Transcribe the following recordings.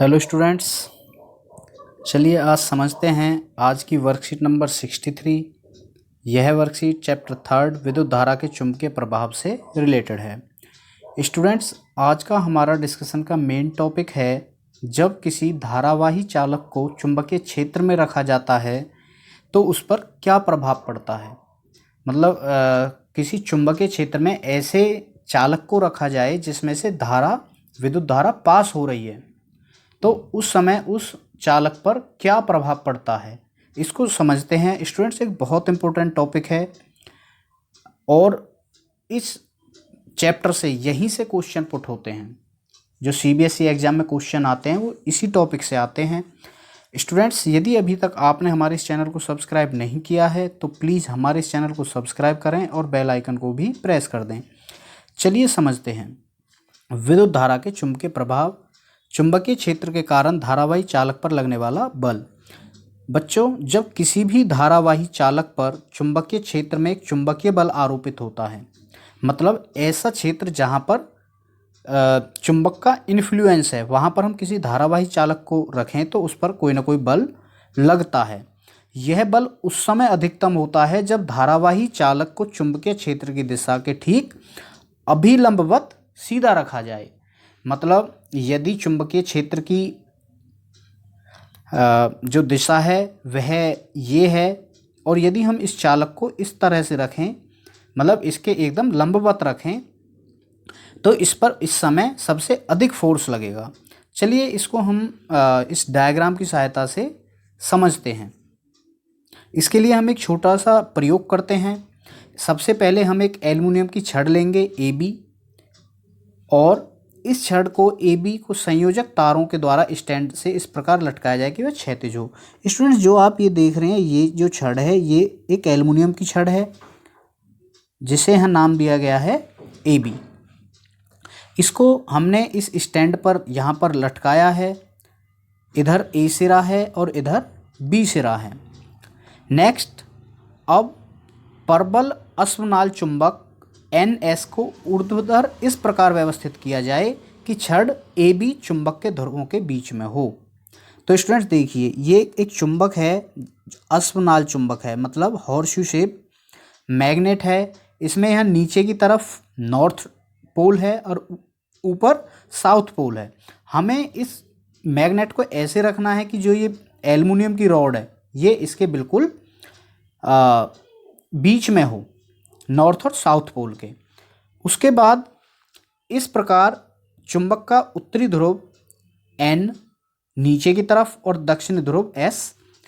Hello students, चलिए आज समझते हैं आज की वर्कशीट नंबर 63। यह वर्कशीट चैप्टर 3 विद्युत धारा के चुंबकीय प्रभाव से रिलेटेड है। स्टूडेंट्स, आज का हमारा डिस्कशन का मेन टॉपिक है जब किसी धारावाही चालक को चुंबकीय क्षेत्र में रखा जाता है तो उस पर क्या प्रभाव पड़ता है। मतलब किसी चुंबकीय क्षेत्र में ऐसे चालक को रखा जाए जिसमें से विद्युत धारा पास हो रही है, तो उस समय उस चालक पर क्या प्रभाव पड़ता है, इसको समझते हैं। स्टूडेंट्स, एक बहुत इंपॉर्टेंट टॉपिक है और इस चैप्टर से यहीं से क्वेश्चन पुट होते हैं। जो सीबीएसई एग्जाम में क्वेश्चन आते हैं वो इसी टॉपिक से आते हैं। स्टूडेंट्स, यदि अभी तक आपने हमारे इस चैनल को सब्सक्राइब नहीं किया है तो प्लीज़ हमारे इस चैनल को सब्सक्राइब करें और बेल आइकन को भी प्रेस कर दें। चलिए समझते हैं विद्युत धारा के चुंबकीय प्रभाव। चुंबकीय क्षेत्र के कारण धारावाही चालक पर लगने वाला बल। बच्चों, जब किसी भी धारावाही चालक पर चुंबकीय क्षेत्र में एक चुंबकीय बल आरोपित होता है, मतलब ऐसा क्षेत्र जहां पर चुंबक का इन्फ्लुएंस है, वहां पर हम किसी धारावाही चालक को रखें तो उस पर कोई ना कोई बल लगता है। यह बल उस समय अधिकतम होता है जब धारावाही चालक को चुंबकीय क्षेत्र की दिशा के ठीक अभिलंबवत सीधा रखा जाए। मतलब यदि चुंबकीय क्षेत्र की जो दिशा है वह ये है और यदि हम इस चालक को इस तरह से रखें, मतलब इसके एकदम लंबवत रखें, तो इस पर इस समय सबसे अधिक फोर्स लगेगा। चलिए इसको हम इस डायग्राम की सहायता से समझते हैं। इसके लिए हम एक छोटा सा प्रयोग करते हैं। सबसे पहले हम एक एल्युमिनियम की छड़ लेंगे AB, और इस छड़ को AB को संयोजक तारों के द्वारा स्टैंड से इस प्रकार लटकाया जाए कि वह क्षैतिज हो। स्टूडेंट्स, जो आप ये देख रहे हैं, ये जो छड़ है ये एक एल्युमिनियम की छड़ है जिसे यहाँ नाम दिया गया है AB। इसको हमने इस स्टैंड पर यहाँ पर लटकाया है। इधर A सिरा है और इधर B सिरा है। नेक्स्ट, अब परबल अश्वनाल चुंबक NS को ऊर्ध्वाधर इस प्रकार व्यवस्थित किया जाए कि छड़ AB चुंबक के ध्रुवों के बीच में हो। तो स्टूडेंट्स देखिए, ये एक चुंबक है, अश्वनाल चुंबक है, मतलब हॉर्सशू शेप मैग्नेट है। इसमें यहाँ नीचे की तरफ नॉर्थ पोल है और ऊपर साउथ पोल है। हमें इस मैग्नेट को ऐसे रखना है कि जो ये एल्युमिनियम की रॉड है ये इसके बिल्कुल बीच में हो, नॉर्थ और साउथ पोल के। उसके बाद इस प्रकार चुंबक का उत्तरी ध्रुव N नीचे की तरफ और दक्षिणी ध्रुव S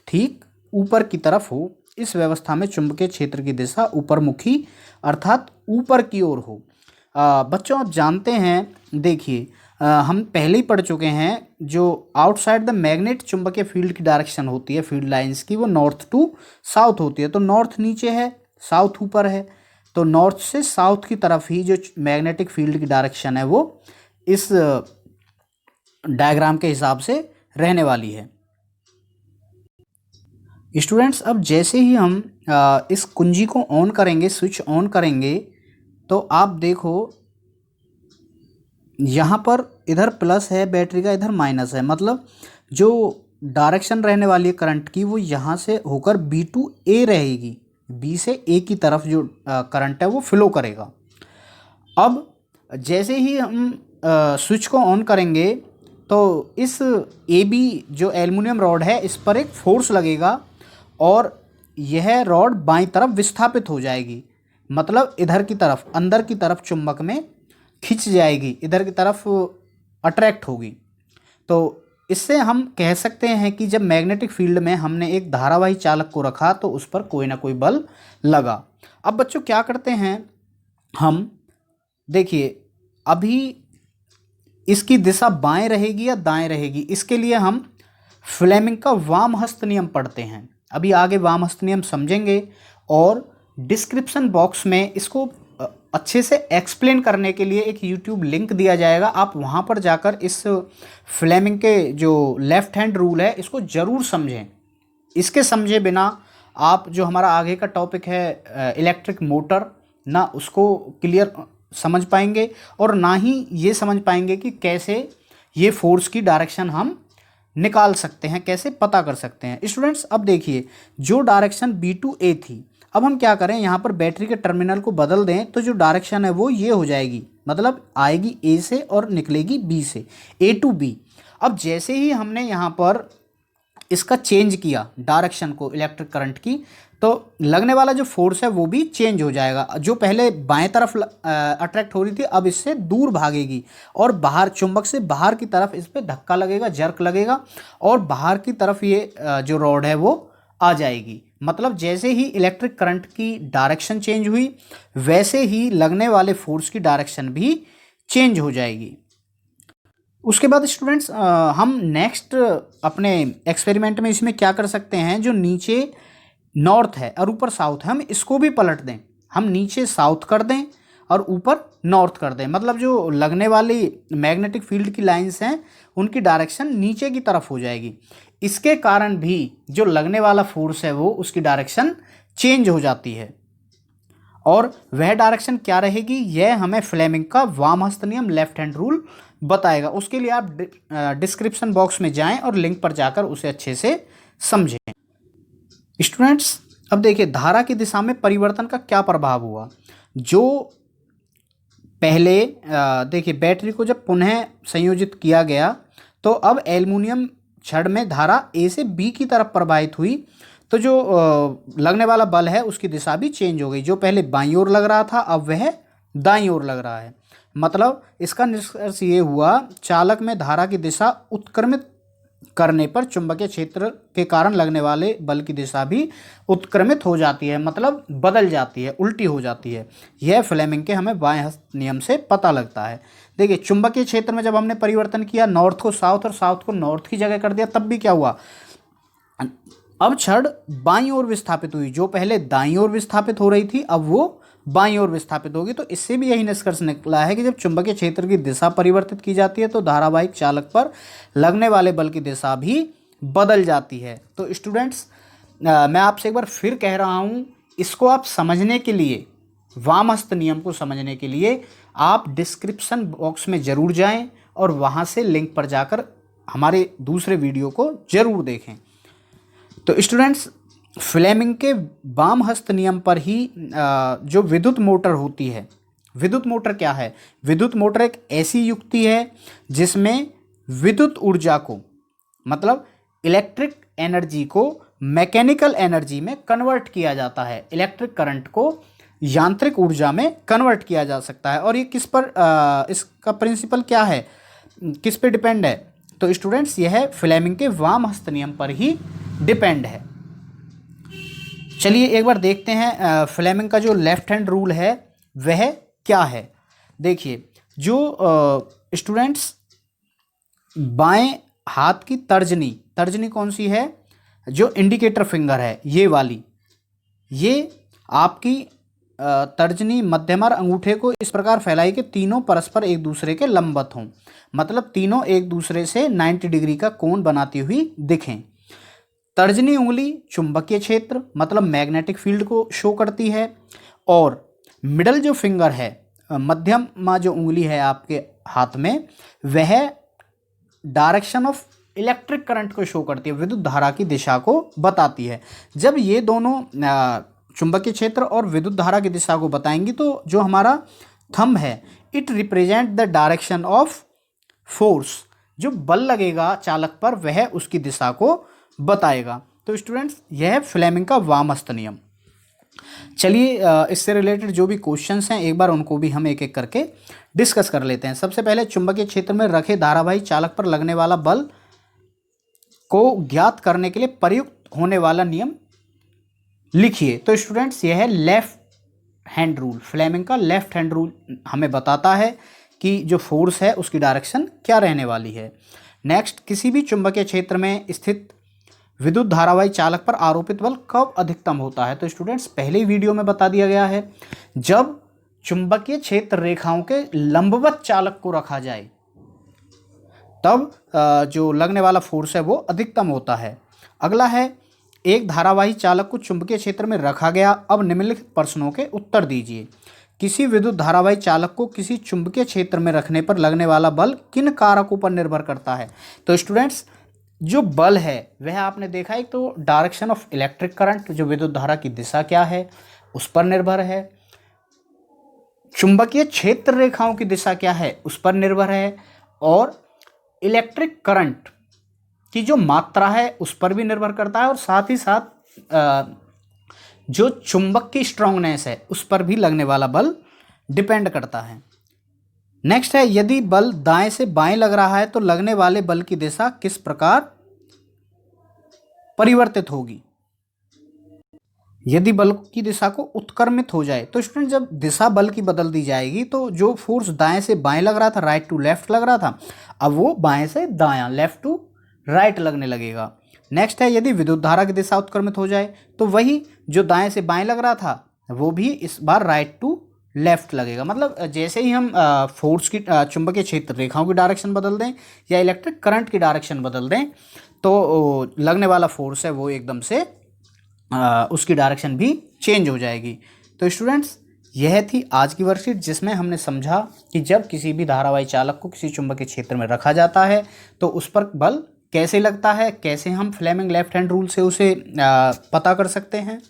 ठीक ऊपर की तरफ हो। इस व्यवस्था में चुंबकीय क्षेत्र की दिशा ऊपरमुखी अर्थात ऊपर की ओर हो। बच्चों, आप जानते हैं, देखिए हम पहले ही पढ़ चुके हैं, जो आउटसाइड द मैग्नेट चुंबकीय फील्ड की डायरेक्शन होती है, फील्ड लाइंस की, वो नॉर्थ टू साउथ होती है। तो नॉर्थ नीचे है, साउथ ऊपर है, तो नॉर्थ से साउथ की तरफ ही जो मैग्नेटिक फील्ड की डायरेक्शन है वो इस डायग्राम के हिसाब से रहने वाली है। स्टूडेंट्स, अब जैसे ही हम इस कुंजी को ऑन करेंगे, स्विच ऑन करेंगे, तो आप देखो यहाँ पर इधर प्लस है बैटरी का, इधर माइनस है। मतलब जो डायरेक्शन रहने वाली है करंट की वो यहाँ से होकर B to A रहेगी। B से A की तरफ जो करंट है वो फ्लो करेगा। अब जैसे ही हम स्विच को ऑन करेंगे तो इस AB जो एल्युमिनियम रॉड है इस पर एक फोर्स लगेगा और यह रॉड बाईं तरफ विस्थापित हो जाएगी। मतलब इधर की तरफ, अंदर की तरफ चुंबक में खिंच जाएगी, इधर की तरफ अट्रैक्ट होगी। तो इससे हम कह सकते हैं कि जब मैग्नेटिक फील्ड में हमने एक धारावाही चालक को रखा तो उस पर कोई ना कोई बल लगा। अब बच्चों क्या करते हैं हम, देखिए अभी इसकी दिशा बाएं रहेगी या दाएं रहेगी, इसके लिए हम फ्लेमिंग का वाम हस्त नियम पढ़ते हैं। अभी आगे वाम हस्त नियम समझेंगे और डिस्क्रिप्शन बॉक्स में इसको अच्छे से एक्सप्लेन करने के लिए एक यूट्यूब लिंक दिया जाएगा। आप वहाँ पर जाकर इस फ्लेमिंग के जो लेफ़्ट हैंड रूल है इसको ज़रूर समझें। इसके समझे बिना आप जो हमारा आगे का टॉपिक है इलेक्ट्रिक मोटर, ना उसको क्लियर समझ पाएंगे और ना ही ये समझ पाएंगे कि कैसे ये फोर्स की डायरेक्शन हम निकाल सकते हैं। कैसे पता कर सकते हैं स्टूडेंट्स? अब देखिए, जो डायरेक्शन B2A थी, अब हम क्या करें, यहाँ पर बैटरी के टर्मिनल को बदल दें तो जो डायरेक्शन है वो ये हो जाएगी, मतलब आएगी A से और निकलेगी B से, A to B। अब जैसे ही हमने यहाँ पर इसका चेंज किया डायरेक्शन को इलेक्ट्रिक करंट की, तो लगने वाला जो फोर्स है वो भी चेंज हो जाएगा। जो पहले बाएं तरफ अट्रैक्ट हो रही थी, अब इससे दूर भागेगी और बाहर, चुंबक से बाहर की तरफ इस पर धक्का लगेगा, जर्क लगेगा और बाहर की तरफ ये जो रॉड है वो आ जाएगी। मतलब जैसे ही इलेक्ट्रिक करंट की डायरेक्शन चेंज हुई, वैसे ही लगने वाले फोर्स की डायरेक्शन भी चेंज हो जाएगी। उसके बाद स्टूडेंट्स हम नेक्स्ट अपने एक्सपेरिमेंट में इसमें क्या कर सकते हैं, जो नीचे नॉर्थ है और ऊपर साउथ है, हम इसको भी पलट दें। हम नीचे साउथ कर दें और ऊपर नॉर्थ कर दें, मतलब जो लगने वाली मैग्नेटिक फील्ड की लाइंस हैं उनकी डायरेक्शन नीचे की तरफ हो जाएगी। इसके कारण भी जो लगने वाला फोर्स है वो उसकी डायरेक्शन चेंज हो जाती है। और वह डायरेक्शन क्या रहेगी, यह हमें फ्लेमिंग का वाम हस्त नियम, लेफ्ट हैंड रूल बताएगा। उसके लिए आप डिस्क्रिप्शन बॉक्स में जाएं और लिंक पर जाकर उसे अच्छे से समझें। स्टूडेंट्स अब देखिए, धारा की दिशा में परिवर्तन का क्या प्रभाव हुआ। जो पहले देखिए, बैटरी को जब पुनः संयोजित किया गया तो अब एल्युमिनियम छड़ में धारा A से B की तरफ प्रवाहित हुई, तो जो लगने वाला बल है उसकी दिशा भी चेंज हो गई। जो पहले बाईं ओर लग रहा था अब वह दाईं ओर लग रहा है। मतलब इसका निष्कर्ष ये हुआ, चालक में धारा की दिशा उत्क्रमित करने पर चुंबकीय क्षेत्र के कारण लगने वाले बल की दिशा भी उत्क्रमित हो जाती है, मतलब बदल जाती है, उल्टी हो जाती है। यह फ्लेमिंग के हमें बाएं हस्त नियम से पता लगता है। देखिए, चुंबकीय क्षेत्र में जब हमने परिवर्तन किया, नॉर्थ को साउथ और साउथ को नॉर्थ की जगह कर दिया, तब भी क्या हुआ, अब छड़ बाईं ओर विस्थापित हुई। जो पहले दाईं ओर विस्थापित हो रही थी अब वो बाईं ओर विस्थापित होगी। तो इससे भी यही निष्कर्ष निकला है कि जब चुंबकीय क्षेत्र की दिशा परिवर्तित की जाती है तो धारावाहिक चालक पर लगने वाले बल की दिशा भी बदल जाती है। तो स्टूडेंट्स मैं आपसे एक बार फिर कह रहा हूँ, इसको आप समझने के लिए, वामहस्त नियम को समझने के लिए आप डिस्क्रिप्शन बॉक्स में ज़रूर जाएं और वहाँ से लिंक पर जाकर हमारे दूसरे वीडियो को ज़रूर देखें। तो स्टूडेंट्स, फ्लेमिंग के वाम हस्त नियम पर ही जो विद्युत मोटर होती है, विद्युत मोटर क्या है, विद्युत मोटर एक ऐसी युक्ति है जिसमें विद्युत ऊर्जा को, मतलब इलेक्ट्रिक एनर्जी को मैकेनिकल एनर्जी में कन्वर्ट किया जाता है। इलेक्ट्रिक करंट को यांत्रिक ऊर्जा में कन्वर्ट किया जा सकता है। और ये किस पर इसका प्रिंसिपल क्या है, किस पे डिपेंड है, तो स्टूडेंट्स यह फ्लेमिंग के वाम हस्त नियम पर ही डिपेंड है। चलिए एक बार देखते हैं फ्लेमिंग का जो लेफ्ट हैंड रूल है वह क्या है। देखिए, जो स्टूडेंट्स बाएं हाथ की तर्जनी कौन सी है, जो इंडिकेटर फिंगर है ये वाली, ये आपकी तर्जनी मध्यमा अंगूठे को इस प्रकार फैलाई कि तीनों परस्पर एक दूसरे के लंबवत हों, मतलब तीनों एक दूसरे से 90 डिग्री का कोण बनाती हुई दिखें। तर्जनी उंगली चुंबकीय क्षेत्र, मतलब मैग्नेटिक फील्ड को शो करती है, और मिडल जो फिंगर है, मध्यमा जो उंगली है आपके हाथ में, वह डायरेक्शन ऑफ इलेक्ट्रिक करंट को शो करती है, विद्युत धारा की दिशा को बताती है। जब ये दोनों चुंबकीय क्षेत्र और विद्युत धारा की दिशा को बताएंगी तो जो हमारा थंब है, it represent the direction of force, जो बल लगेगा चालक पर वह उसकी दिशा को बताएगा। तो स्टूडेंट्स, यह है फ्लेमिंग का वामहस्त नियम। चलिए इससे रिलेटेड जो भी क्वेश्चंस हैं एक बार उनको भी हम एक एक करके डिस्कस कर लेते हैं। सबसे पहले, चुंबकीय क्षेत्र में रखे धारावाही चालक पर लगने वाला बल को ज्ञात करने के लिए प्रयुक्त होने वाला नियम लिखिए। तो स्टूडेंट्स, यह है लेफ्ट हैंड रूल। फ्लेमिंग का लेफ्ट हैंड रूल हमें बताता है कि जो फोर्स है उसकी डायरेक्शन क्या रहने वाली है। नेक्स्ट, किसी भी चुंबकीय क्षेत्र में स्थित विद्युत धारावाही चालक पर आरोपित बल कब अधिकतम होता है। तो स्टूडेंट्स, पहले वीडियो में बता दिया गया है, जब चुंबकीय क्षेत्र रेखाओं के लंबवत चालक को रखा जाए तब जो लगने वाला फोर्स है वो अधिकतम होता है। अगला है, एक धारावाही चालक को चुंबकीय क्षेत्र में रखा गया। अब निम्नलिखित प्रश्नों के उत्तर दीजिए। किसी विद्युत धारावाही चालक को किसी चुंबकीय क्षेत्र में रखने पर लगने वाला बल किन कारकों पर निर्भर करता है। तो स्टूडेंट्स, जो बल है वह आपने देखा है, तो डायरेक्शन ऑफ इलेक्ट्रिक करंट, जो विद्युत धारा की दिशा क्या है उस पर निर्भर है। चुंबकीय क्षेत्र रेखाओं की दिशा क्या है उस पर निर्भर है, और इलेक्ट्रिक करंट की जो मात्रा है उस पर भी निर्भर करता है, और साथ ही साथ जो चुंबक की स्ट्रांगनेस है उस पर भी लगने वाला बल डिपेंड करता है। नेक्स्ट है, यदि बल दाएं से बाएं लग रहा है तो लगने वाले बल की दिशा किस प्रकार परिवर्तित होगी। यदि बल की दिशा को उत्क्रमित हो जाए, तो स्टूडेंट जब दिशा बल की बदल दी जाएगी तो जो फोर्स दाएं से बाएं लग रहा था, राइट टू लेफ्ट लग रहा था, अब वो बाएं से दायां, लेफ्ट टू राइट लगने लगेगा। नेक्स्ट है, यदि विद्युत धारा की दिशा उत्क्रमित हो जाए तो वही जो दाएं से बाएं लग रहा था वो भी इस बार राइट टू लेफ्ट लगेगा। मतलब जैसे ही हम फोर्स की चुंबकीय क्षेत्र रेखाओं की डायरेक्शन बदल दें या इलेक्ट्रिक करंट की डायरेक्शन बदल दें तो लगने वाला फोर्स है वो एकदम से उसकी डायरेक्शन भी चेंज हो जाएगी। तो स्टूडेंट्स, यह थी आज की वर्कशीट जिसमें हमने समझा कि जब किसी भी धारावाही चालक को किसी चुंबकीय क्षेत्र में रखा जाता है तो उस पर बल कैसे लगता है, कैसे हम फ्लेमिंग लेफ्ट हैंड रूल से उसे पता कर सकते हैं।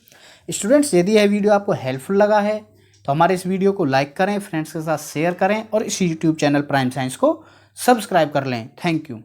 स्टूडेंट्स, यदि यह वीडियो आपको हेल्पफुल लगा है तो हमारे इस वीडियो को लाइक करें, फ्रेंड्स के साथ शेयर करें और इस यूट्यूब चैनल प्राइम साइंस को सब्सक्राइब कर लें। Thank you.